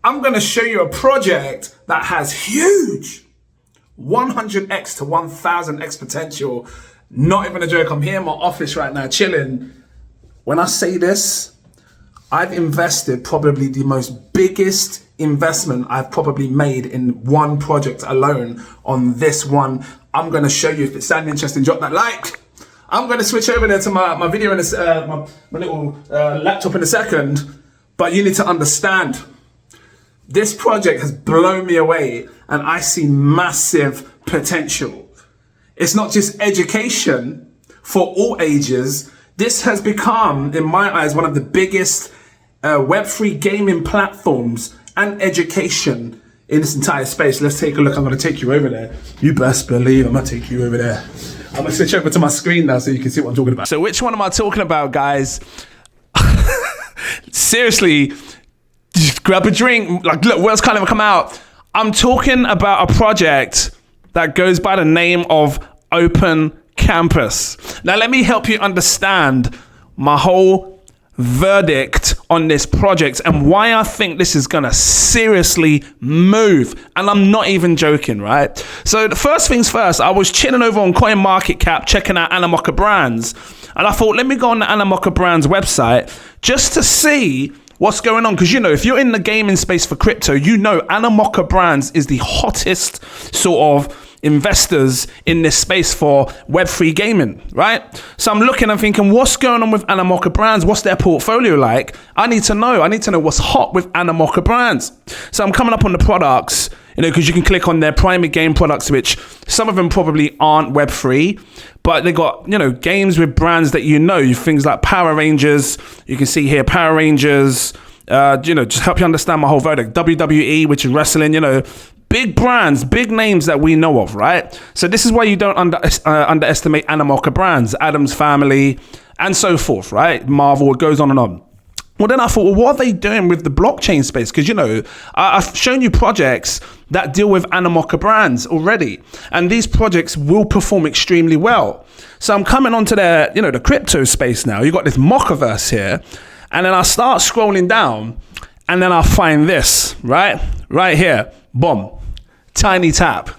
I'm going to show you a project that has huge 100x to 1000x potential. Not even a joke. I'm here in my office right now, chilling. When I say this, I've invested probably the most biggest investment I've probably made in one project alone on this one. I'm going to show you. If it sounds interesting, drop that like. I'm going to switch over there to my video in my little laptop in a second. But you need to understand, this project has blown me away and I see massive potential. It's not just education for all ages. This has become, in my eyes, one of the biggest Web3 gaming platforms and education in this entire space. Let's take a look. I'm going to take you over there. You best believe I'm going to take you over there. I'm going to switch over to my screen now so you can see what I'm talking about. So which one am I talking about, guys? Seriously, just grab a drink. Like, look, words can't even come out. I'm talking about a project that goes by the name of Open Campus. Now, let me help you understand my whole verdict on this project and why I think this is gonna seriously move. And I'm not even joking, right? So the first things first, I was chilling over on CoinMarketCap, checking out Animoca Brands. And I thought, let me go on the Animoca Brands website just to see what's going on. Because, you know, if you're in the gaming space for crypto, you know Animoca Brands is the hottest sort of investors in this space for Web3 gaming, right? So I'm looking and thinking, what's going on with Animoca Brands? What's their portfolio like? I need to know what's hot with Animoca Brands. So I'm coming up on the products, you know, because you can click on their primary game products, which some of them probably aren't Web3, but they got, you know, games with brands that you know, things like Power Rangers. You can see here Power Rangers, you know, just help you understand my whole verdict. WWE, which is wrestling, you know, big brands, big names that we know of, right? So this is why you don't underestimate Animoca Brands, Addams Family, and so forth, right? Marvel, it goes on and on. Well, then I thought, well, what are they doing with the blockchain space? Because, you know, I've shown you projects that deal with Animoca Brands already, and these projects will perform extremely well. So I'm coming onto their, you know, the crypto space now. You got this Mockaverse here, and then I start scrolling down, and then I find this, right here, boom, Tiny Tap.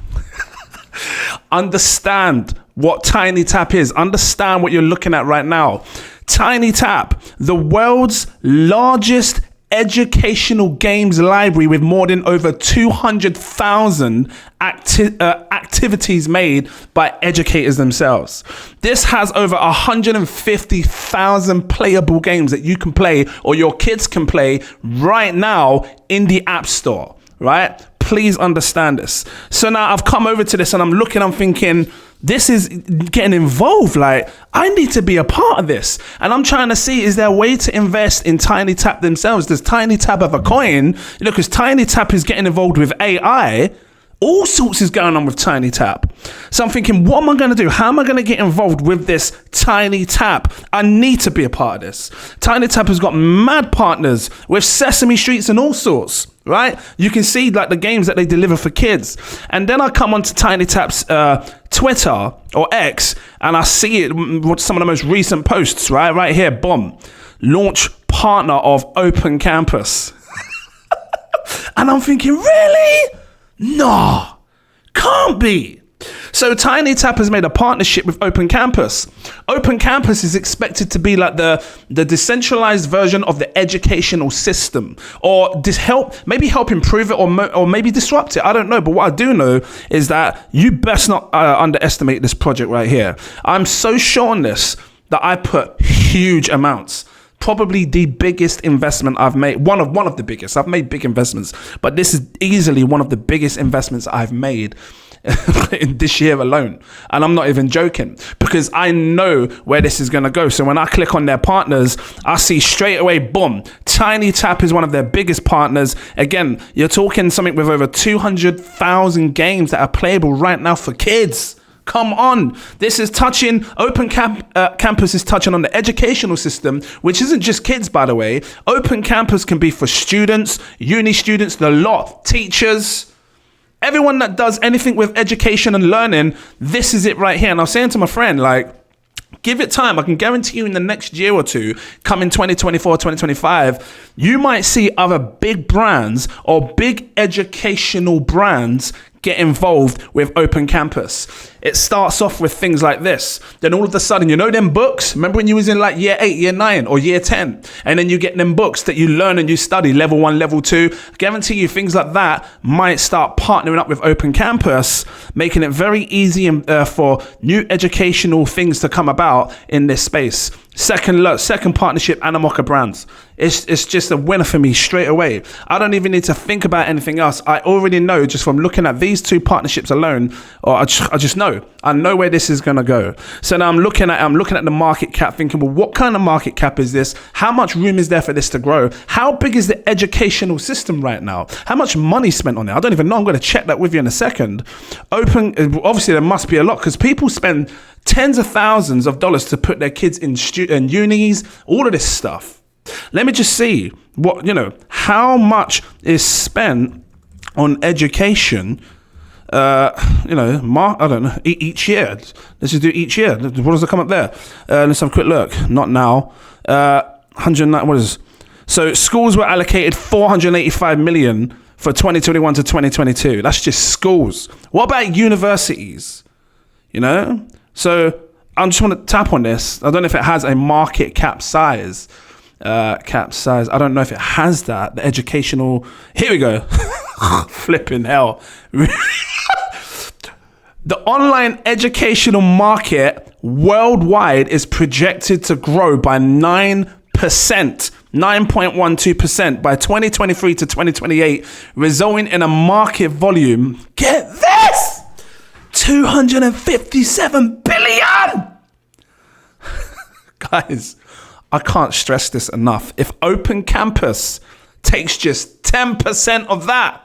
Understand what Tiny Tap is. Understand what you're looking at right now. Tiny Tap, the world's largest educational games library with more than over 200,000 activities made by educators themselves. This has over 150,000 playable games that you can play or your kids can play right now in the App Store, right? Please understand this. So now I've come over to this and I'm looking, I'm thinking, this is getting involved. Like, I need to be a part of this. And I'm trying to see, is there a way to invest in Tiny Tap themselves? Does Tiny Tap have a coin? You know, because Tiny Tap is getting involved with AI. All sorts is going on with Tiny Tap. So I'm thinking, what am I going to do? How am I going to get involved with this Tiny Tap? I need to be a part of this. Tiny Tap has got mad partners with Sesame Streets and all sorts, right? You can see like the games that they deliver for kids. And then I come onto Tiny Tap's Twitter or X, and I see it, some of the most recent posts, right here, boom, launch partner of Open Campus. And I'm thinking, really? No, can't be. So Tiny Tap has made a partnership with Open Campus. Open Campus is expected to be like the decentralized version of the educational system, or help improve it, or maybe disrupt it. I don't know. But what I do know is that you best not underestimate this project right here. I'm so sure on this that I put huge amounts. Probably the biggest investment I've made. One of the biggest. I've made big investments, but this is easily one of the biggest investments I've made in this year alone. And I'm not even joking, because I know where this is going to go. So when I click on their partners, I see straight away, boom, Tiny Tap is one of their biggest partners. Again, you're talking something with over 200,000 games that are playable right now for kids. Come on. This is touching, Open Campus is touching on the educational system, which isn't just kids, by the way. Open Campus can be for students, uni students, the lot, teachers, everyone that does anything with education and learning. This is it right here. And I was saying to my friend, like, give it time. I can guarantee you in the next year or two, coming 2024, 2025, you might see other big brands or big educational brands get involved with Open Campus. It starts off with things like this. Then all of a sudden, you know them books? Remember when you was in like year 8, year 9 or year 10? And then you get them books that you learn and you study, level 1, level 2. I guarantee you things like that might start partnering up with Open Campus, making it very easy for new educational things to come about in this space. Second partnership, Animoca Brands. It's just a winner for me straight away. I don't even need to think about anything else. I already know just from looking at these 2 partnerships alone, or I just know. I know where this is going to go. So now I'm looking at the market cap thinking, well, what kind of market cap is this? How much room is there for this to grow? How big is the educational system right now? How much money spent on it? I don't even know. I'm going to check that with you in a second. Obviously there must be a lot because people spend tens of thousands of dollars to put their kids in unis, all of this stuff. Let me just see how much is spent on education, I don't know, each year. Let's just do each year. What does it come up there? Let's have a quick look. Not now. 109, what is this? So schools were allocated 485 million for 2021 to 2022. That's just schools. What about universities? So I just want to tap on this. I don't know if it has a market cap size. I don't know if it has that. The educational. Here we go. Flipping hell. The online educational market worldwide is projected to grow by 9%, 9.12% by 2023 to 2028, resulting in a market volume. Get this! 257 billion! Guys, I can't stress this enough. If Open Campus takes just 10% of that,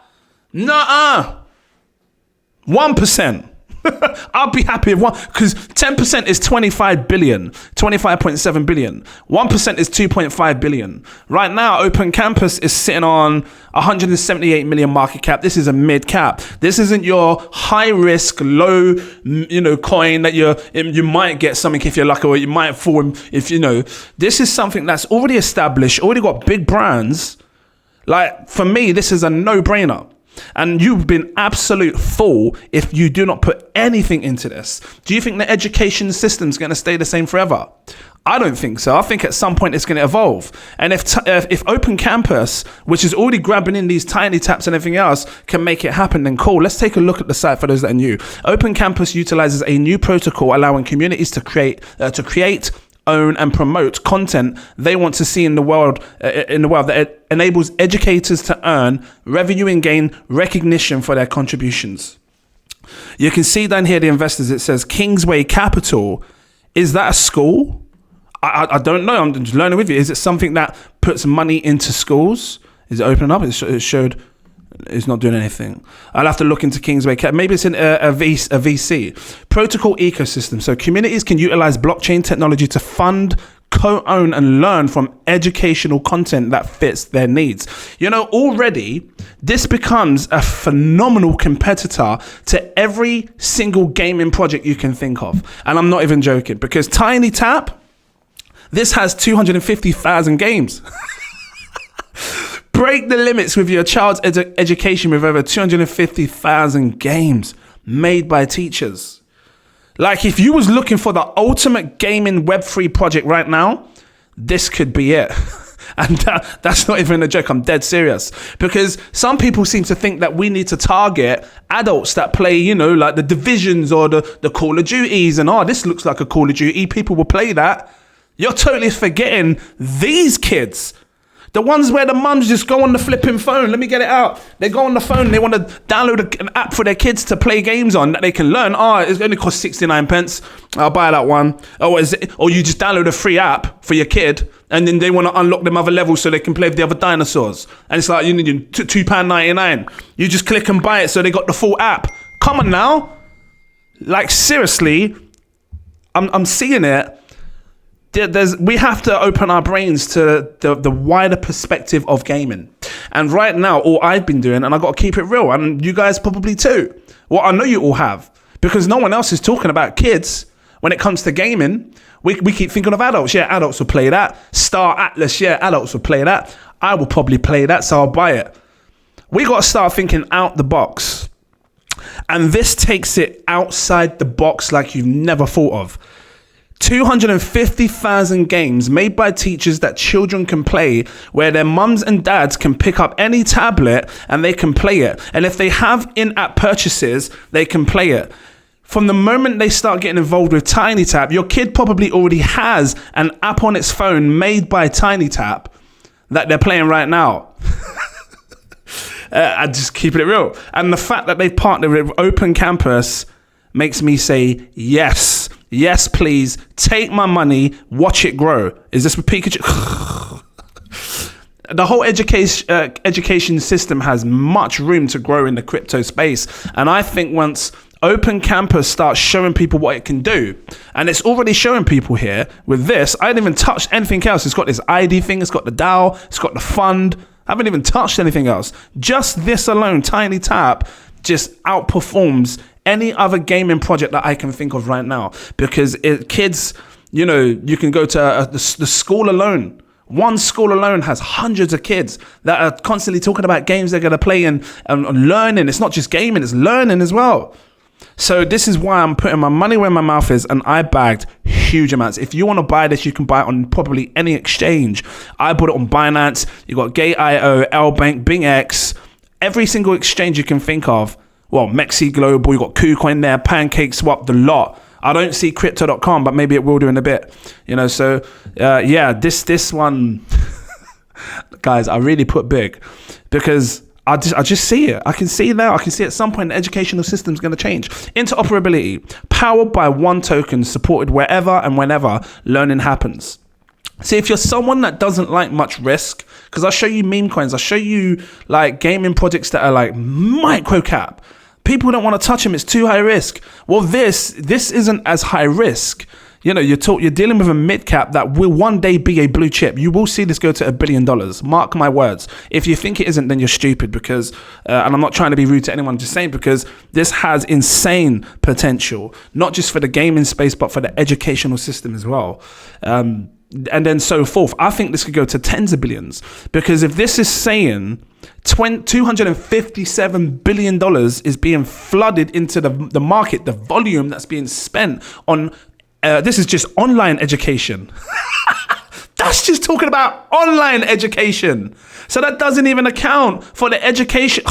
1%. I'll be happy if because 10% is 25 billion, 25.7 billion. 1% is 2.5 billion. Right now, Open Campus is sitting on 178 million market cap. This is a mid cap. This isn't your high risk, low, coin that you might get something if you're lucky, or you might fall if This is something that's already established, already got big brands. Like for me, this is a no-brainer. And you've been absolute fool if you do not put anything into this. Do you think the education system is going to stay the same forever? I don't think so. I think at some point it's going to evolve. And if Open Campus, which is already grabbing in these tiny taps and everything else, can make it happen, then cool. Let's take a look at the site for those that are new. Open Campus utilizes a new protocol allowing communities to create, own and promote content they want to see in the world that enables educators to earn revenue and gain recognition for their contributions. You can see down here the investors, it says Kingsway Capital. Is that a school? I don't know. I'm just learning with you. Is it something that puts money into schools? Is it opening up? It showed it's not doing anything. I'll have to look into Kingsway. Maybe it's in a VC. Protocol ecosystem. So communities can utilize blockchain technology to fund, co-own and learn from educational content that fits their needs. Already this becomes a phenomenal competitor to every single gaming project you can think of. And I'm not even joking, because Tiny Tap, this has 250,000 games. Break the limits with your child's education with over 250,000 games made by teachers. Like if you was looking for the ultimate gaming Web3 project right now, this could be it. And that's not even a joke. I'm dead serious. Because some people seem to think that we need to target adults that play, like the Divisions or the Call of Duties. And this looks like a Call of Duty. People will play that. You're totally forgetting these kids. The ones where the mums just go on the flipping phone. Let me get it out. They go on the phone. They want to download an app for their kids to play games on that they can learn. It's only cost 69 pence. I'll buy that one. Or you just download a free app for your kid, and then they want to unlock them other levels so they can play with the other dinosaurs. And it's like, you need £2.99. You just click and buy it so they got the full app. Come on now. Like seriously, I'm seeing it. We have to open our brains to the wider perspective of gaming. And right now, all I've been doing, and I've got to keep it real, and you guys probably too. Well, I know you all have, because no one else is talking about kids When it comes to gaming, we keep thinking of adults. Yeah, adults will play that. Star Atlas, yeah, adults will play that. I will probably play that, so I'll buy it. We got to start thinking out the box. And this takes it outside the box like you've never thought of. 250,000 games made by teachers that children can play, where their mums and dads can pick up any tablet and they can play it. And if they have in-app purchases, they can play it. From the moment they start getting involved with TinyTap, your kid probably already has an app on its phone made by TinyTap that they're playing right now. I just keeping it real. And the fact that they've partnered with Open Campus makes me say, yes, please, take my money, watch it grow. Is this with Pikachu? The whole education system has much room to grow in the crypto space. And I think once Open Campus starts showing people what it can do, and it's already showing people here with this, I haven't even touched anything else. It's got this ID thing, it's got the DAO, it's got the fund. I haven't even touched anything else. Just this alone, TinyTap, just outperforms any other gaming project that I can think of right now. Because kids, you know, you can go to the school alone. One school alone has hundreds of kids that are constantly talking about games they're going to play and learning. It's not just gaming, it's learning as well. So this is why I'm putting my money where my mouth is, and I bagged huge amounts. If you want to buy this, you can buy it on probably any exchange. I bought it on Binance. You got Gate.io, LBank, BingX, every single exchange you can think of. Well, MexC Global, you got Kucoin there, PancakeSwap, the lot. I don't see crypto.com, but maybe it will do in a bit. You know, so yeah, this one, guys, I really put big because I just see it. I can see it now. I can see at some point the educational system is going to change. Interoperability, powered by one token, supported wherever and whenever learning happens. See, if you're someone that doesn't like much risk, because I'll show you meme coins, I'll show you like gaming projects that are like micro cap. People don't want to touch them. It's too high risk. Well, this isn't as high risk. You know, you're dealing with a mid cap that will one day be a blue chip. You will see this go to $1 billion. Mark my words. If you think it isn't, then you're stupid because, and I'm not trying to be rude to anyone, just saying because this has insane potential, not just for the gaming space, but for the educational system as well. And then so forth. I think this could go to tens of billions because if this is saying $257 billion is being flooded into the market, the volume that's being spent on this is just online education. That's just talking about online education. So that doesn't even account for the education.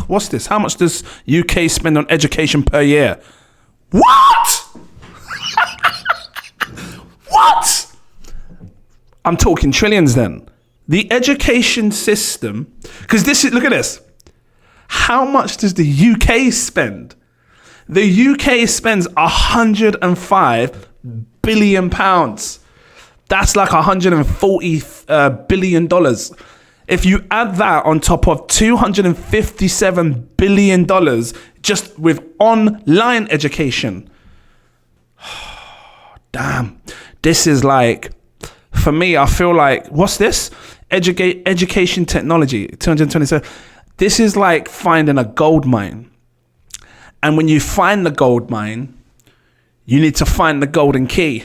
What's this? How much does UK spend on education per year? What? What? I'm talking trillions then. The education system, because look at this. How much does the UK spend? The UK spends 105 billion pounds. That's like $140 billion. If you add that on top of $257 billion just with online education, damn, this is like, for me, I feel like, what's this? Education technology, 227. This is like finding a gold mine. And when you find the gold mine, you need to find the golden key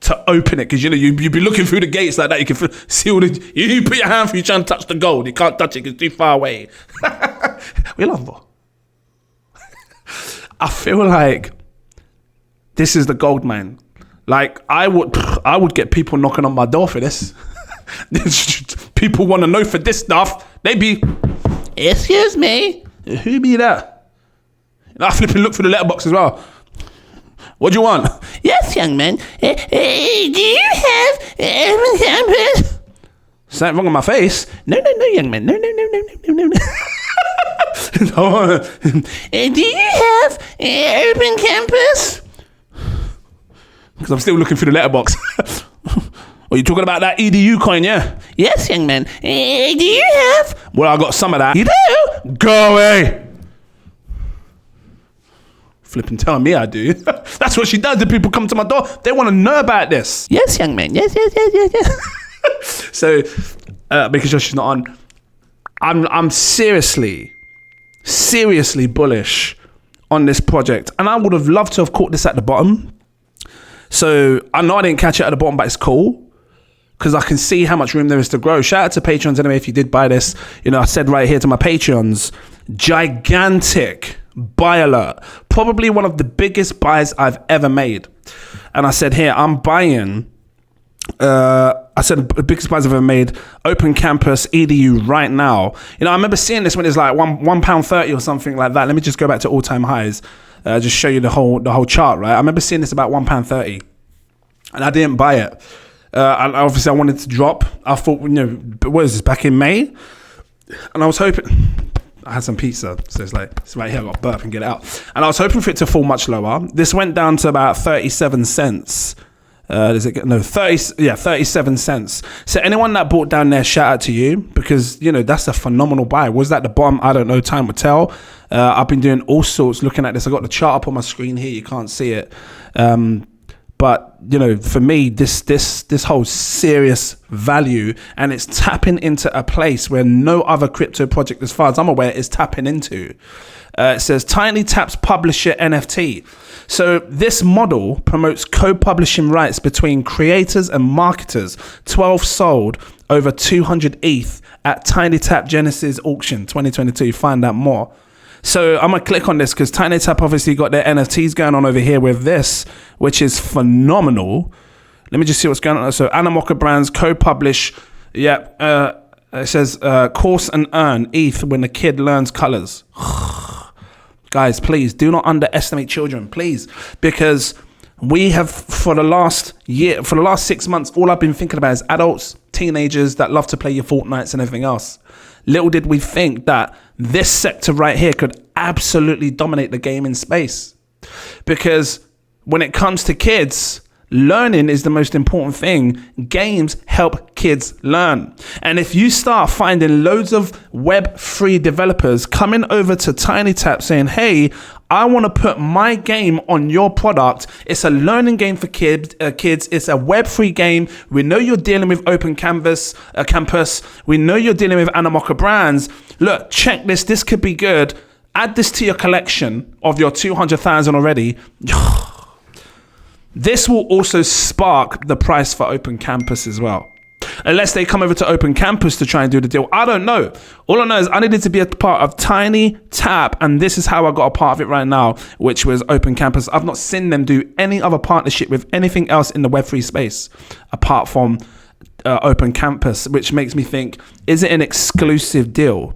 to open it. Because, you know, you'd be looking through the gates like that. You can see all the... You put your hand through, you trying to touch the gold. You can't touch it because it's too far away. We love more. I feel like this is the gold mine. Like, I would get people knocking on my door for this. People want to know for this stuff. They be, excuse me, who be that? And I flip and look through the letterbox as well. What do you want? Yes, young man. Do you have campus? Something wrong with my face? No, young man. No. Do you have open campus? Because I'm still looking through the letterbox. Are you talking about that EDU coin, yeah? Yes, young man. Do you have? Well, I got some of that. You do? Go away. Flipping tell me I do. That's what she does. The people come to my door. They want to know about this. Yes, young man. Yes. So, because she's not on, I'm seriously bullish on this project. And I would have loved to have caught this at the bottom. So I know I didn't catch it at the bottom, but it's cool because I can see how much room there is to grow. Shout out to Patreons anyway if you did buy this. You know, I said right here to my Patreons, gigantic buy alert. Probably one of the biggest buys I've ever made. And I said here, I'm buying, I said the biggest buys I've ever made, Open Campus EDU right now. You know, I remember seeing this when it's like £1.30 or something like that. Let me just go back to all-time highs. Just show you the whole chart, right? I remember seeing this about £1.30 and I didn't buy it. And obviously I wanted to drop. I thought, you know, what is this, back in May? And I was hoping, I had some pizza, so it's right here, I got to burp and get it out. And I was hoping for it to fall much lower. This went down to about 37 cents. 37 cents. So anyone that bought down there, shout out to you, because, you know, that's a phenomenal buy. Was that the bottom? I don't know, time will tell. I've been doing all sorts looking at this. I got the chart up on my screen here, you can't see it. But, you know, for me, this holds serious value, and it's tapping into a place where no other crypto project, as far as I'm aware, is tapping into. It says Tiny Taps Publisher NFT. So this model promotes co-publishing rights between creators and marketers. 12 sold over 200 ETH at Tiny Tap Genesis auction 2022. Find out more. So I'm going to click on this because Tiny Tap obviously got their NFTs going on over here with this, which is phenomenal. Let me just see what's going on. So Animoca Brands co-publish. Yeah. It says course and earn ETH when the kid learns colors. Guys, please do not underestimate children, please. Because we have, for the last 6 months, all I've been thinking about is adults, teenagers that love to play your Fortnites and everything else. Little did we think that this sector right here could absolutely dominate the gaming space. Because when it comes to kids, learning is the most important thing. Games help kids learn. And if you start finding loads of Web3 developers coming over to TinyTap saying, hey, I want to put my game on your product. It's a learning game for kids. It's a Web3 game. We know you're dealing with Open Campus. We know you're dealing with Animoca Brands. Look, check this. This could be good. Add this to your collection of your 200,000 already. This will also spark the price for Open Campus as well. Unless they come over to Open Campus to try and do the deal. I don't know. All I know is I needed to be a part of Tiny Tap, and this is how I got a part of it right now, which was Open Campus. I've not seen them do any other partnership with anything else in the Web3 space apart from Open Campus, which makes me think, is it an exclusive deal?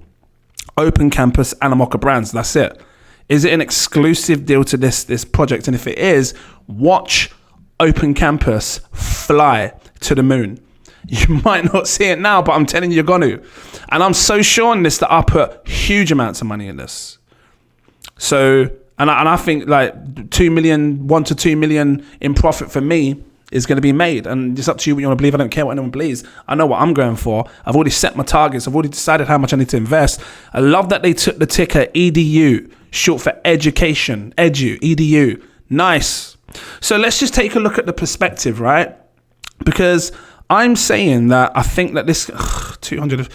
Open Campus, Animoca Brands, that's it. Is it an exclusive deal to this project? And if it is, watch Open Campus fly to the moon. You might not see it now, but I'm telling you, you're going to. And I'm so sure on this that I put huge amounts of money in this. So, and I think like 1 to 2 million in profit for me is going to be made. And it's up to you what you want to believe. I don't care what anyone believes. I know what I'm going for. I've already set my targets. I've already decided how much I need to invest. I love that they took the ticker EDU, short for education, EDU. Nice. So let's just take a look at the perspective, right? Because I'm saying that I think that this 200,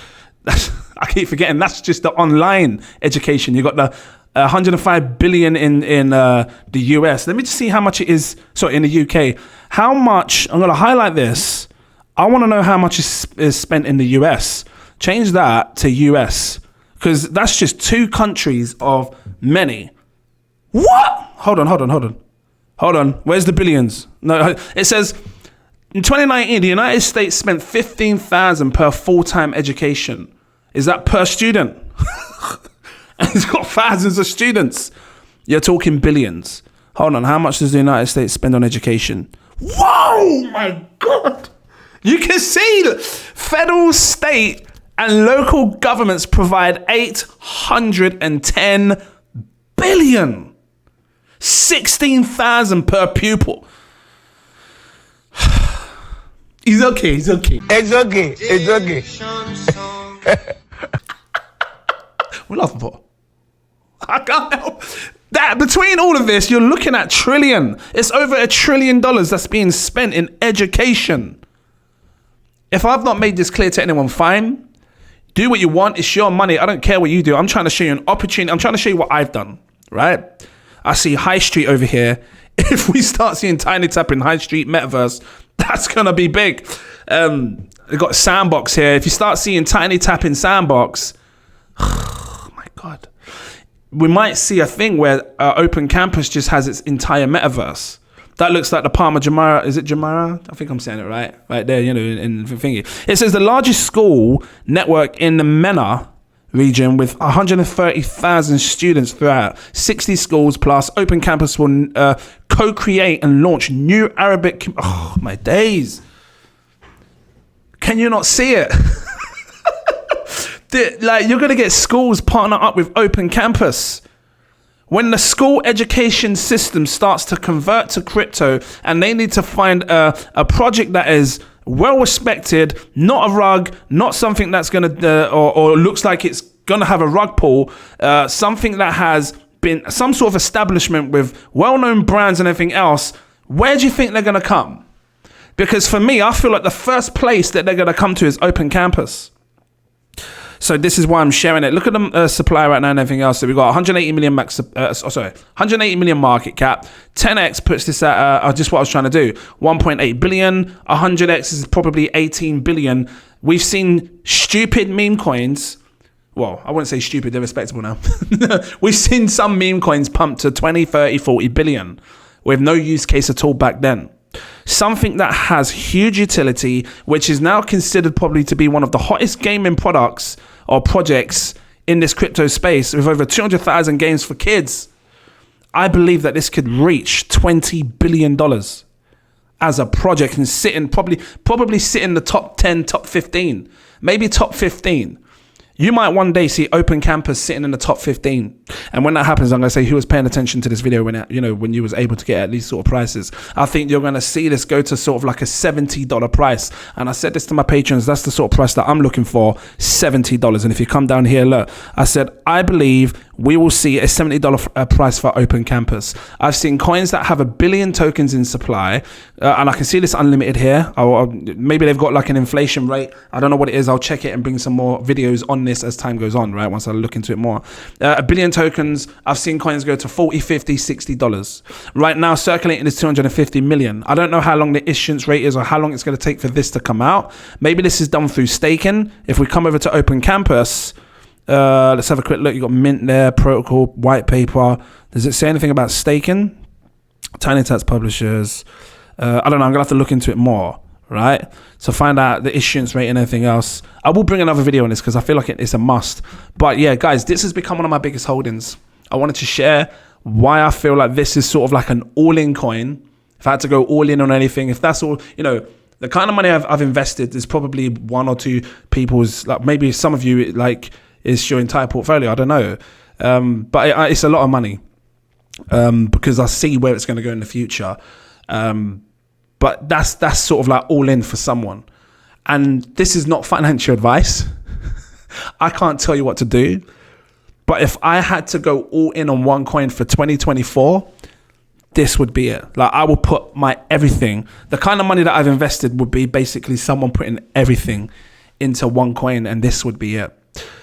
I keep forgetting, that's just the online education. You got the 105 billion in the US. Let me just see how much it is. Sorry, in the UK. How much? I'm going to highlight this. I want to know how much is spent in the US. Change that to US, because that's just 2 countries of many. What? Hold on. Where's the billions? No, it says in 2019, the United States spent $15,000 per full-time education. Is that per student? And it's got thousands of students. You're talking billions. Hold on. How much does the United States spend on education? Whoa, my God. You can see that federal, state, and local governments provide 810 billion. 16,000 per pupil. He's okay. It's okay. We're laughing for. I can't help that. Between all of this, you're looking at trillion. It's over $1 trillion that's being spent in education. If I've not made this clear to anyone, fine. Do what you want. It's your money. I don't care what you do. I'm trying to show you an opportunity. I'm trying to show you what I've done, right? I see High Street over here if we start seeing Tiny Tap in high street metaverse, that's going to be big. We've got Sandbox here. If you start seeing Tiny Tap in Sandbox, oh my God, we might see a thing where Open Campus just has its entire metaverse. That looks like the Palm of Jumeirah. Is it Jumeirah? I think I'm saying it right. Right there, in the thingy. It says the largest school network in the MENA region with 130,000 students throughout 60 schools plus. Open Campus will co-create and launch new Arabic. Oh, my days. Can you not see it? Like, you're going to get schools partner up with Open Campus. When the school education system starts to convert to crypto and they need to find a project that is well respected, not a rug, not something that's going to, or looks like it's going to have a rug pull, something that has been some sort of establishment with well-known brands and everything else, where do you think they're going to come? Because for me, I feel like the first place that they're going to come to is Open Campus. So this is why I'm sharing it. Look at the supply right now and everything else. So we've got 180 million 180 million market cap. 10x puts this at just what I was trying to do. 1.8 billion. 100x is probably 18 billion. We've seen stupid meme coins. Well, I wouldn't say stupid. They're respectable now. We've seen some meme coins pump to 20, 30, 40 billion with no use case at all back then. Something that has huge utility, which is now considered probably to be one of the hottest gaming products or projects in this crypto space with over 200,000 games for kids. I believe that this could reach $20 billion as a project and probably sit in the top 10, top 15, maybe top 15. You might one day see Open Campus sitting in the top 15. And when that happens, I'm going to say who was paying attention to this video when you was able to get at these sort of prices. I think you're going to see this go to sort of like a $70 price. And I said this to my patrons, that's the sort of price that I'm looking for, $70. And if you come down here, look, I said, I believe we will see a $70 price for Open Campus. I've seen coins that have 1 billion tokens in supply. And I can see this unlimited here. Maybe they've got like an inflation rate. I don't know what it is. I'll check it and bring some more videos on this as time goes on, right? Once I look into it more. 1 billion tokens, I've seen coins go to $40, $50, $60. Right now, circulating is 250 million. I don't know how long the issuance rate is or how long it's going to take for this to come out. Maybe this is done through staking. If we come over to Open Campus, let's have a quick look. You got Mint there, protocol, white paper. Does it say anything about staking? Tiny Tats publishers. I don't know. I'm going to have to look into it more, right? To find out the issuance rate and everything else. I will bring another video on this because I feel like it's a must. But yeah, guys, this has become one of my biggest holdings. I wanted to share why I feel like this is sort of like an all-in coin. If I had to go all in on anything, if that's all, the kind of money I've invested is probably one or two people's, like maybe some of you, like, is your entire portfolio. I don't know. But it's a lot of money because I see where it's going to go in the future. But that's sort of like all in for someone. And this is not financial advice. I can't tell you what to do. But if I had to go all in on one coin for 2024, this would be it. Like, I will put my everything. The kind of money that I've invested would be basically someone putting everything into one coin, and this would be it.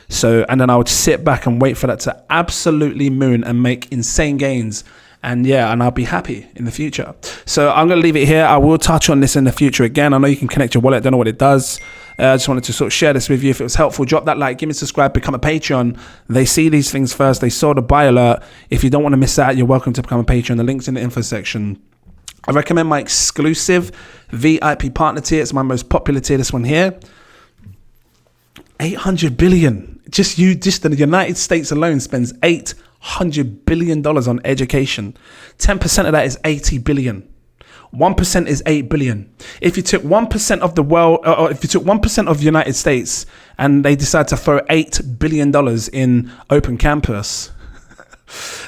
So, and then I would sit back and wait for that to absolutely moon and make insane gains. And I'll be happy in the future. So I'm going to leave it here. I will touch on this in the future again. I know you can connect your wallet. I don't know what it does. I just wanted to sort of share this with you. If it was helpful, drop that like, give me a subscribe, become a Patreon. They see these things first. They saw the buy alert. If you don't want to miss out, you're welcome to become a Patreon. The link's in the info section. I recommend my exclusive VIP partner tier. It's my most popular tier, this one here. 800 billion. Just the United States alone spends $800 billion on education. 10% of that is 80 billion. 1% is 8 billion. If you took 1% of the world, or if you took 1% of the United States and they decide to throw $8 billion in Open Campus,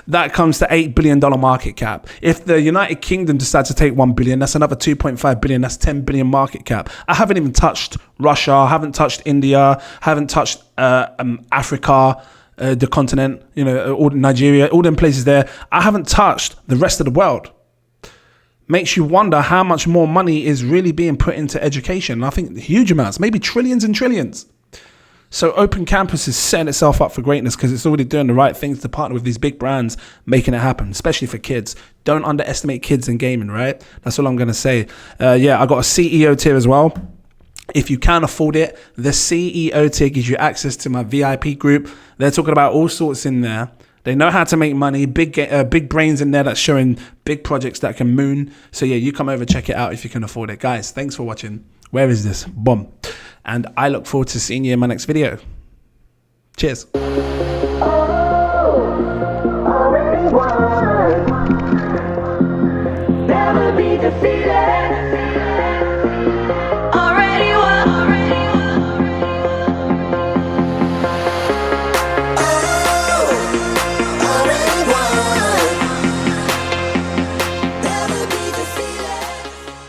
that comes to $8 billion market cap. If the United Kingdom decides to take 1 billion, that's another 2.5 billion. That's 10 billion market cap. I haven't even touched Russia. I haven't touched India. Haven't touched Africa, the continent, all Nigeria, all them places there. I haven't touched the rest of the world. Makes you wonder how much more money is really being put into education. I think huge amounts, maybe trillions and trillions. So Open Campus is setting itself up for greatness because it's already doing the right things to partner with these big brands, making it happen, especially for kids. Don't underestimate kids in gaming, right? That's all I'm going to say. Yeah, I got a CEO tier as well. If you can afford it, the CEO tier gives you access to my VIP group. They're talking about all sorts in there. They know how to make money, big brains in there that's showing big projects that can moon. So yeah, you come over, check it out if you can afford it. Guys, thanks for watching. Where is this? Boom. And I look forward to seeing you in my next video. Cheers. Never be defeated.